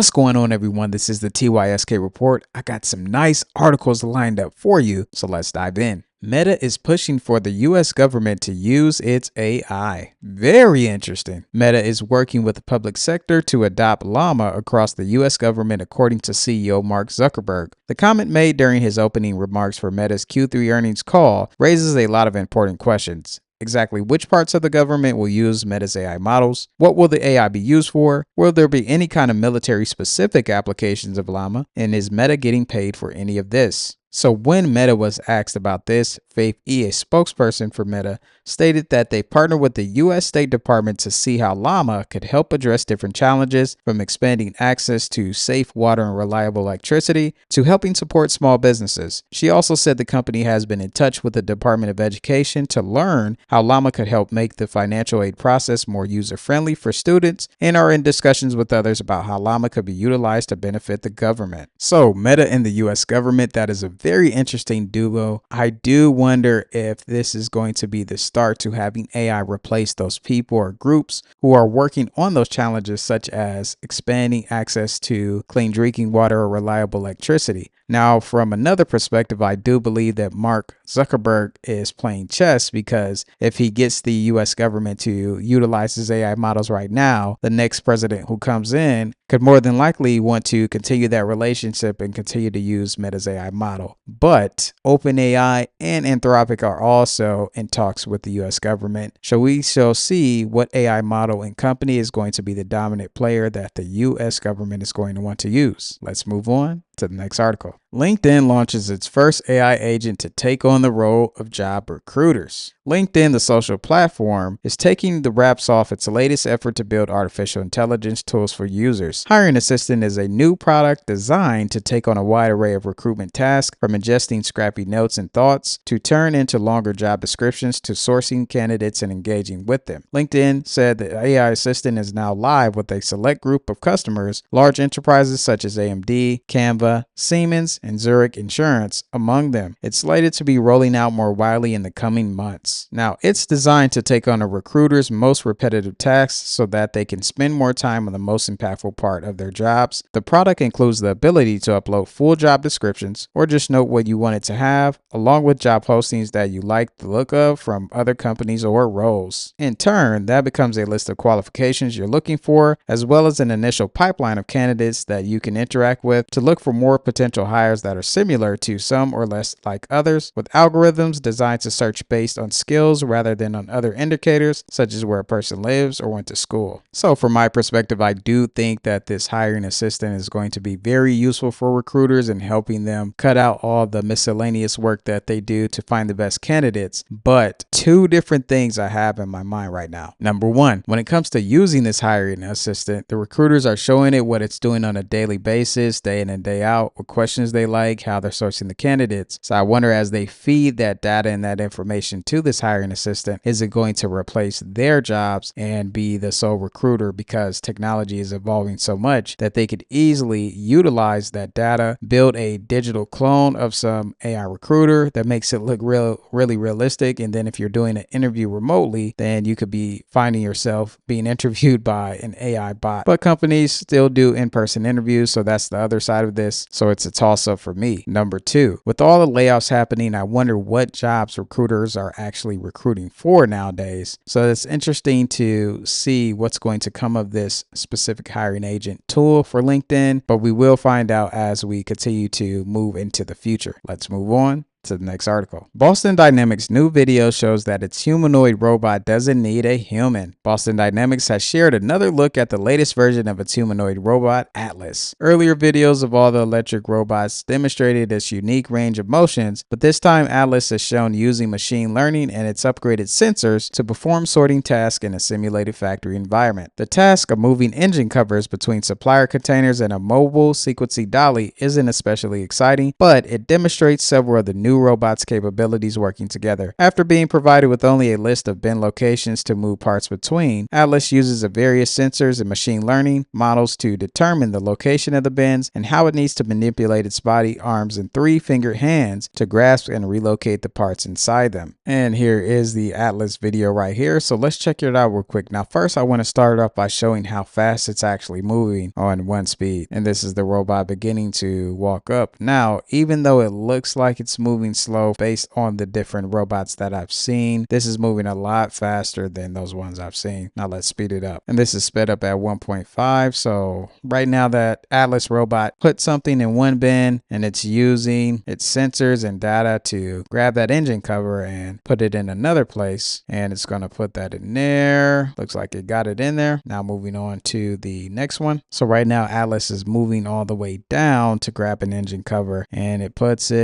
What's going on, everyone? This is the TYSK Report. I got some nice articles lined up for you, so let's dive in. Meta is pushing for the US government to use its AI. Very interesting. Meta is working with the public sector to adopt Llama across the US government, according to CEO Mark Zuckerberg. The comment made during his opening remarks for Meta's Q3 earnings call raises a lot of important questions. Exactly which parts of the government will use Meta's AI models? What will the AI be used for? Will there be any kind of military-specific applications of Llama? And is Meta getting paid for any of this? So when Meta was asked about this, Faith E, a spokesperson for Meta, stated that they partnered with the U.S. State Department to see how Llama could help address different challenges, from expanding access to safe water and reliable electricity to helping support small businesses. She also said the company has been in touch with the Department of Education to learn how Llama could help make the financial aid process more user-friendly for students, and are in discussions with others about how Llama could be utilized to benefit the government. So Meta and the U.S. government, that is a very interesting duo. I do wonder if this is going to be the start to having AI replace those people or groups who are working on those challenges, such as expanding access to clean drinking water or reliable electricity. Now, from another perspective, I do believe that Mark Zuckerberg is playing chess, because if he gets the US government to utilize his AI models right now, the next president who comes in could more than likely want to continue that relationship and continue to use Meta's AI model. But OpenAI and Anthropic are also in talks with the US government. So we shall see what AI model and company is going to be the dominant player that the US government is going to want to use. Let's move on to the next article. LinkedIn launches its first AI agent to take on the role of job recruiters. LinkedIn, the social platform, is taking the wraps off its latest effort to build artificial intelligence tools for users. Hiring Assistant is a new product designed to take on a wide array of recruitment tasks, from ingesting scrappy notes and thoughts to turn into longer job descriptions to sourcing candidates and engaging with them. LinkedIn said the AI Assistant is now live with a select group of customers, large enterprises such as AMD, Canva, Siemens, and Zurich Insurance among them. It's slated to be rolling out more widely in the coming months. Now, it's designed to take on a recruiter's most repetitive tasks so that they can spend more time on the most impactful part of their jobs. The product includes the ability to upload full job descriptions, or just note what you want it to have, along with job postings that you like the look of from other companies or roles. In turn, that becomes a list of qualifications you're looking for, as well as an initial pipeline of candidates that you can interact with to look for more potential hires that are similar to some or less like others, with algorithms designed to search based on skills rather than on other indicators such as where a person lives or went to school. So from my perspective, I do think that this hiring assistant is going to be very useful for recruiters in helping them cut out all the miscellaneous work that they do to find the best candidates. But two different things I have in my mind right now. Number one, when it comes to using this hiring assistant, the recruiters are showing it what it's doing on a daily basis, day in and day out, what questions they like, how they're sourcing the candidates. So I wonder, as they feed that data and that information to this hiring assistant, is it going to replace their jobs and be the sole recruiter, because technology is evolving so much that they could easily utilize that data, build a digital clone of some AI recruiter that makes it look really realistic. And then if you're doing an interview remotely, then you could be finding yourself being interviewed by an AI bot. But companies still do in-person interviews, so that's the other side of this. So it's a toss-up for me. Number two, with all the layoffs happening, I wonder what jobs recruiters are actually recruiting for nowadays. So it's interesting to see what's going to come of this specific hiring agent tool for LinkedIn, but we will find out as we continue to move into the future. Let's move on to the next article. Boston Dynamics' new video shows that its humanoid robot doesn't need a human. Boston Dynamics has shared another look at the latest version of its humanoid robot, Atlas. Earlier videos of all the electric robots demonstrated its unique range of motions, but this time Atlas is shown using machine learning and its upgraded sensors to perform sorting tasks in a simulated factory environment. The task of moving engine covers between supplier containers and a mobile sequencing dolly isn't especially exciting, but it demonstrates several of the new new robot's capabilities working together. After being provided with only a list of bin locations to move parts between, Atlas uses various sensors and machine learning models to determine the location of the bins and how it needs to manipulate its body, arms, and three-fingered hands to grasp and relocate the parts inside them. And here is the Atlas video right here, so let's check it out real quick. Now first I want to start off by showing how fast it's actually moving on one speed, and this is the robot beginning to walk up. Now even though it looks like it's moving slow based on the different robots that I've seen, this is moving a lot faster than those ones I've seen. Now let's speed it up, and this is sped up at 1.5. so right now that Atlas robot put something in one bin and it's using its sensors and data to grab that engine cover and put it in another place, and it's going to put that in there. Looks like it got it in there. Now moving on to the next one. So right now Atlas is moving all the way down to grab an engine cover, and it puts it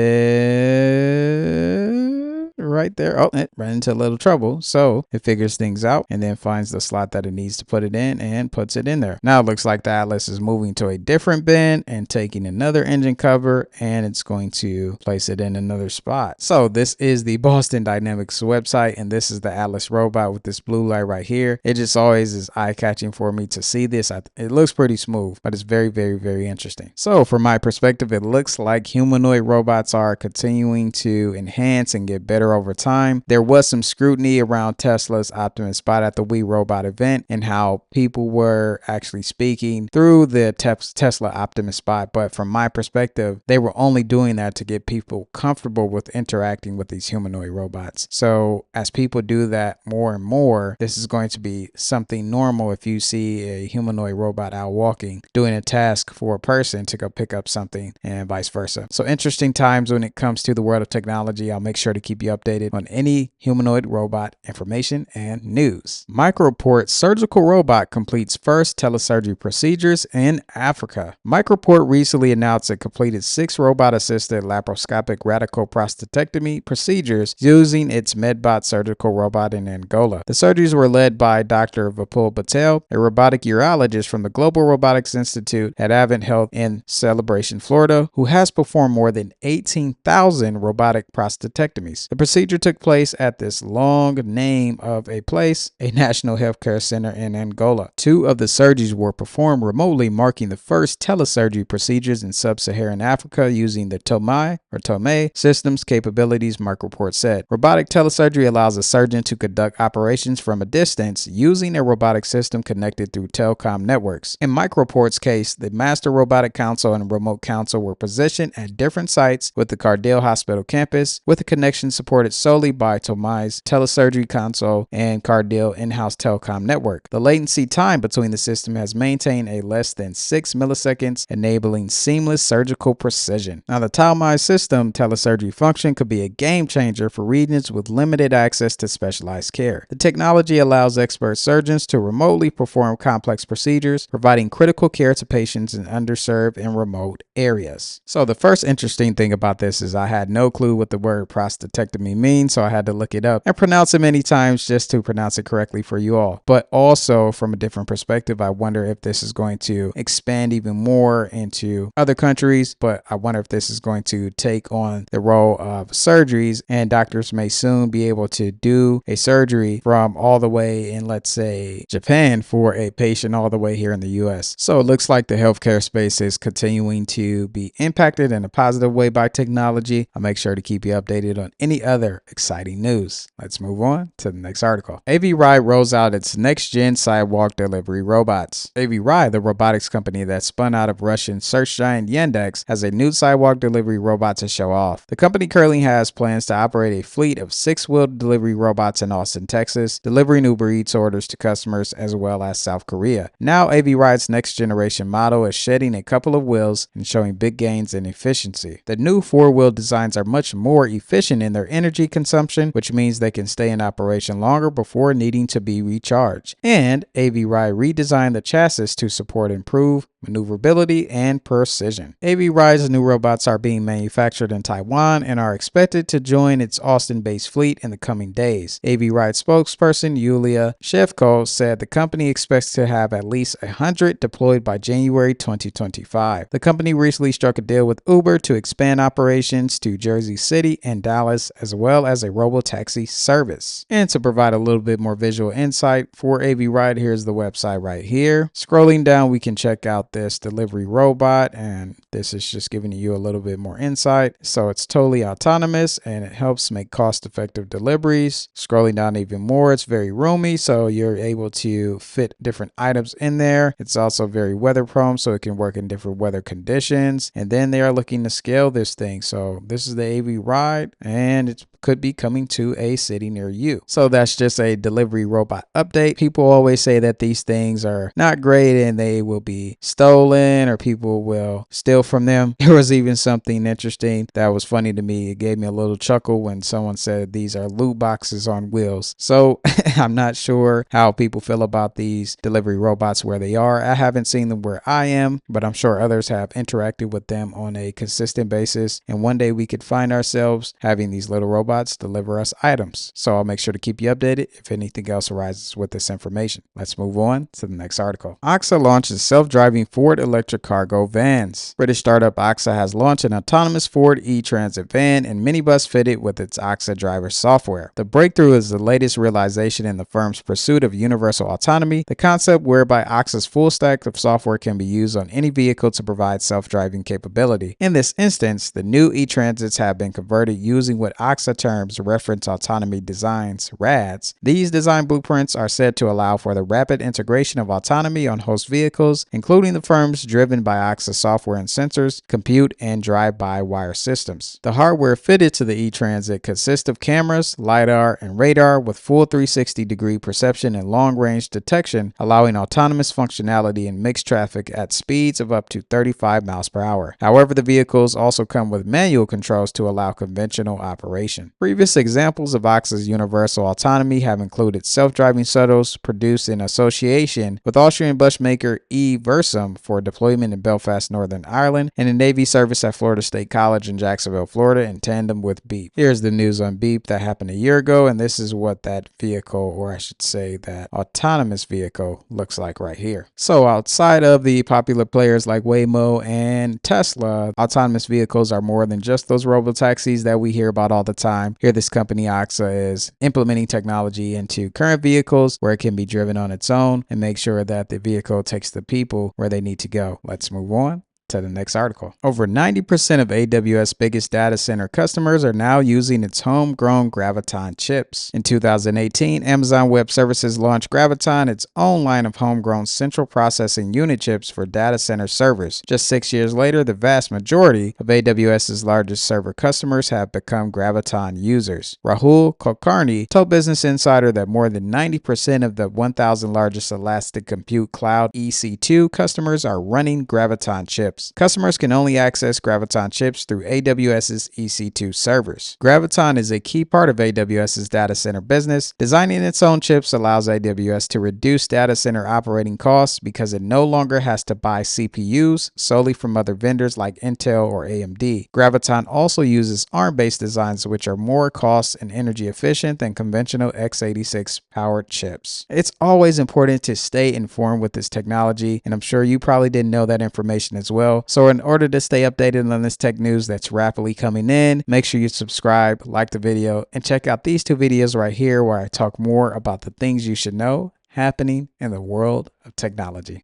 right there. Oh, it ran into a little trouble, so it figures things out and then finds the slot that it needs to put it in and puts it in there. Now it looks like the Atlas is moving to a different bin and taking another engine cover, and it's going to place it in another spot. So this is the Boston Dynamics website, and this is the Atlas robot with this blue light right here. It just always is eye-catching for me to see this. It looks pretty smooth, but it's very, very, very interesting. So from my perspective, it looks like humanoid robots are continuing to enhance and get better over time. There was some scrutiny around Tesla's Optimus Bot at the We Robot event and how people were actually speaking through the Tesla Optimus Bot, but from my perspective, they were only doing that to get people comfortable with interacting with these humanoid robots. So as people do that more and more, this is going to be something normal if you see a humanoid robot out walking, doing a task for a person to go pick up something and vice versa. So interesting times when it comes to the world of technology. I'll make sure to keep you updated on any humanoid robot information and news. Microport surgical robot completes first telesurgery procedures in Africa. Microport recently announced it completed 6 robot-assisted laparoscopic radical prostatectomy procedures using its MedBot surgical robot in Angola. The surgeries were led by Dr. Vipul Patel, a robotic urologist from the Global Robotics Institute at Advent Health in Celebration, Florida, who has performed more than 18,000 robotic prostatectomies. The procedure took place at this long name of a place, a national healthcare center in Angola. 2 of the surgeries were performed remotely, marking the first telesurgery procedures in sub-Saharan Africa using the Tomei systems capabilities, Microport said. Robotic telesurgery allows a surgeon to conduct operations from a distance using a robotic system connected through telecom networks. In Microport's case, the Master Robotic Console and Remote Console were positioned at different sites with the Cardale Hospital campus, with a connection supported solely by Tomei's telesurgery console and Cardale in-house telecom network. The latency time between the system has maintained a less than 6 milliseconds, enabling seamless surgical precision. Now, the Tomei system telesurgery function could be a game changer for regions with limited access to specialized care. The technology allows expert surgeons to remotely perform complex procedures, providing critical care to patients in underserved and remote areas. So the first interesting thing about this is I had no clue what the word prostatectomy means, so I had to look it up and pronounce it many times just to pronounce it correctly for you all. But also from a different perspective, I wonder if this is going to expand even more into other countries, but I wonder if this is going to take on the role of surgeries, and doctors may soon be able to do a surgery from all the way in, let's say, Japan for a patient all the way here in the US. So it looks like the healthcare space is continuing to be impacted in a positive way by technology. I'll make sure to keep you updated on any other exciting news. Let's move on to the next article. AV Ride rolls out its next-gen sidewalk delivery robots. AV Ride, the robotics company that spun out of Russian search giant Yandex, has a new sidewalk delivery robot to show off. The company currently has plans to operate a fleet of 6-wheeled delivery robots in Austin, Texas, delivering Uber Eats orders to customers as well as South Korea. Now, AV Ride's next-generation model is shedding a couple of wheels and showing big gains in efficiency. The new 4-wheel designs are much more efficient in their energy consumption, which means they can stay in operation longer before needing to be recharged. And AV Ride redesigned the chassis to support improved maneuverability and precision. AV Ride's new robots are being manufactured in Taiwan and are expected to join its Austin-based fleet in the coming days. AV Ride spokesperson Yulia Shevko said the company expects to have at least 100 deployed by January 2025. The company recently struck a deal with Uber to expand operations to Jersey City and Dallas, as well as a robotaxi service. And to provide a little bit more visual insight for AV Ride, here's the website right here. Scrolling down, we can check out this delivery robot, and this is just giving you a little bit more insight. So it's totally autonomous and it helps make cost-effective deliveries. Scrolling down even more, it's very roomy, so you're able to fit different items in there. It's also very weather prone, so it can work in different weather conditions. And then they are looking to scale this thing. So this is the AV Ride, and it could be coming to a city near you. So that's just a delivery robot update. People always say that these things are not great and they will be stolen or people will steal from them. There was even something interesting that was funny to me. It gave me a little chuckle when someone said these are loot boxes on wheels. So I'm not sure how people feel about these delivery robots where they are. I haven't seen them where I am, but I'm sure others have interacted with them on a consistent basis. And one day we could find ourselves having these little robots deliver us items. So I'll make sure to keep you updated if anything else arises with this information. Let's move on to the next article. AXA launches self-driving Ford electric cargo vans. British startup AXA has launched an autonomous Ford e-Transit van and minibus fitted with its AXA driver software. The breakthrough is the latest realization in the firm's pursuit of universal autonomy, the concept whereby AXA's full stack of software can be used on any vehicle to provide self-driving capability. In this instance, the new e-Transits have been converted using what AXA terms reference autonomy designs, RADs. These design blueprints are said to allow for the rapid integration of autonomy on host vehicles, including the firms driven by AXA software and sensors, compute, and drive-by-wire systems. The hardware fitted to the e-Transit consists of cameras, LiDAR, and radar with full 360-degree perception and long-range detection, allowing autonomous functionality in mixed traffic at speeds of up to 35 miles per hour. However, the vehicles also come with manual controls to allow conventional operation. Previous examples of AXA's universal autonomy have included self-driving shuttles produced in association with Austrian bus maker Versum for deployment in Belfast, Northern Ireland, and a Navy service at Florida State College in Jacksonville, Florida, in tandem with Beep. Here's the news on Beep that happened a year ago, and this is what that vehicle, or I should say that autonomous vehicle, looks like right here. So outside of the popular players like Waymo and Tesla, autonomous vehicles are more than just those robotaxis that we hear about all the time. Here, this company AXA is implementing technology into current vehicles where it can be driven on its own and make sure that the vehicle takes the people where they need to go. Let's move on to the next article. Over 90% of AWS biggest data center customers are now using its homegrown Graviton chips. In 2018, Amazon Web Services launched Graviton, its own line of homegrown central processing unit chips for data center servers. Just 6 years later, the vast majority of AWS's largest server customers have become Graviton users. Rahul Kulkarni told Business Insider that more than 90% of the 1,000 largest Elastic Compute Cloud EC2 customers are running Graviton chips. Customers can only access Graviton chips through AWS's EC2 servers. Graviton is a key part of AWS's data center business. Designing its own chips allows AWS to reduce data center operating costs because it no longer has to buy CPUs solely from other vendors like Intel or AMD. Graviton also uses ARM-based designs which are more cost and energy efficient than conventional x86 powered chips. It's always important to stay informed with this technology, and I'm sure you probably didn't know that information as well. So in order to stay updated on this tech news that's rapidly coming in, make sure you subscribe, like the video, and check out these two videos right here where I talk more about the things you should know happening in the world of technology.